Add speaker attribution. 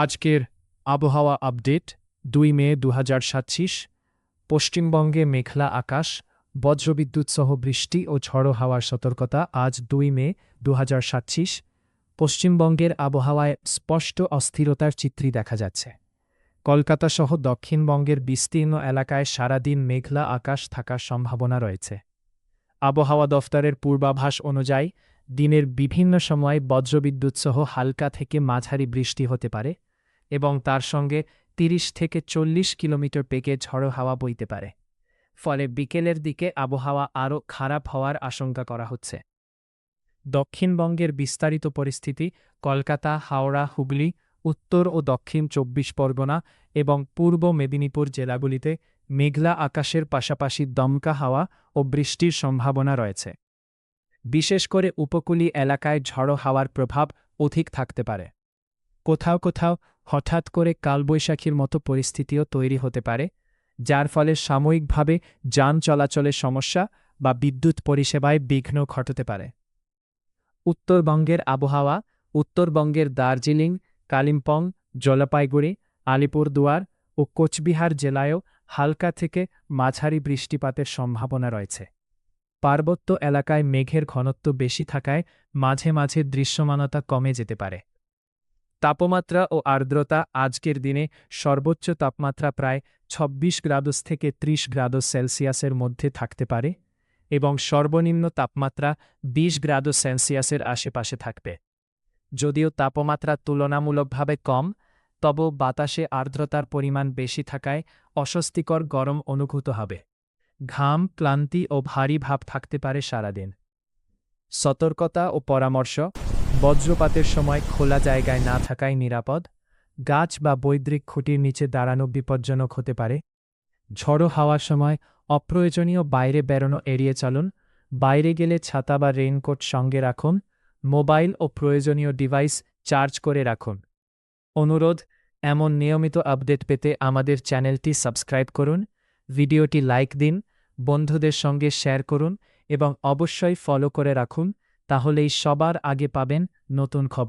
Speaker 1: আজকের আবহাওয়া আপডেট ২ মে ২০২৭। পশ্চিমবঙ্গে মেঘলা আকাশ, বজ্রবিদ্যুৎ সহ বৃষ্টি ও ঝড়ো হাওয়ার সতর্কতা। আজ ২ মে ২০২৭ পশ্চিমবঙ্গের আবহাওয়ায় স্পষ্ট অস্থিরতার চিত্রই দেখা যাচ্ছে। কলকাতা সহ দক্ষিণবঙ্গের বিস্তীর্ণ এলাকায় সারাদিন মেঘলা আকাশ থাকার সম্ভাবনা রয়েছে। আবহাওয়া দফতরের পূর্বাভাস অনুযায়ী দিনের বিভিন্ন সময় বজ্রবিদ্যুৎ সহ হালকা থেকে মাঝারি বৃষ্টি হতে পারে এবং তার সঙ্গে ৩০ থেকে ৪০ কিলোমিটার বেগে ঝড়ো হাওয়া বইতে পারে। ফলে বিকেলের দিকে আবহাওয়া আরও খারাপ হওয়ার আশঙ্কা করা হচ্ছে। দক্ষিণবঙ্গের বিস্তারিত পরিস্থিতি: কলকাতা, হাওড়া, হুগলি, উত্তর ও দক্ষিণ ২৪ পরগনা এবং পূর্ব মেদিনীপুর জেলাগুলিতে মেঘলা আকাশের পাশাপাশি দমকা হাওয়া ও বৃষ্টির সম্ভাবনা রয়েছে। বিশেষ করে উপকূলীয় এলাকায় ঝড়ো হাওয়ার প্রভাব অধিক থাকতে পারে। কোথাও কোথাও হঠাৎ করে কালবৈশাখীর মতো পরিস্থিতিও তৈরি হতে পারে, যার ফলে সাময়িকভাবে যান চলাচলের সমস্যা বা বিদ্যুৎ পরিষেবায় বিঘ্ন ঘটতে পারে। উত্তরবঙ্গের আবহাওয়া: উত্তরবঙ্গের দার্জিলিং, কালিম্পং, জলপাইগুড়ি, আলিপুরদুয়ার ও কোচবিহার জেলায়ও হালকা থেকে মাঝারি বৃষ্টিপাতের সম্ভাবনা রয়েছে। পার্বত্য এলাকায় মেঘের ঘনত্ব বেশি থাকায় মাঝে মাঝে দৃশ্যমানতা কমে যেতে পারে। তাপমাত্রা ও আর্দ্রতা: আজকের দিনে সর্বোচ্চ তাপমাত্রা প্রায় ২৬ থেকে ৩০ সেলসিয়াসের মধ্যে থাকতে পারে এবং সর্বনিম্ন তাপমাত্রা ২০ সেলসিয়াসের আশেপাশে থাকবে। যদিও তাপমাত্রা তুলনামূলকভাবে কম, তবু বাতাসে আর্দ্রতার পরিমাণ বেশি থাকায় অস্বস্তিকর গরম অনুভূত হবে। ঘাম, ক্লান্তি ও ভারী ভাব থাকতে পারে সারাদিন। সতর্কতা ও পরামর্শ: বজ্রপাতের সময় খোলা জায়গায় না থাকাই নিরাপদ। গাছ বা বৈদ্যুতিক খুঁটির নিচে দাঁড়ানো বিপজ্জনক হতে পারে। ঝড়ো হাওয়ার সময় অপ্রয়োজনীয় বাইরে বেরোনো এড়িয়ে চলুন। বাইরে গেলে ছাতা বা রেইনকোট সঙ্গে রাখুন। মোবাইল ও প্রয়োজনীয় ডিভাইস চার্জ করে রাখুন। অনুরোধ: এমন নিয়মিত আপডেট পেতে আমাদের চ্যানেলটি সাবস্ক্রাইব করুন, ভিডিওটি লাইক দিন, বন্ধুদের সঙ্গে শেয়ার করুন এবং অবশ্যই ফলো করে রাখুন, তাহলেই সবার আগে পাবেন নতুন খবর।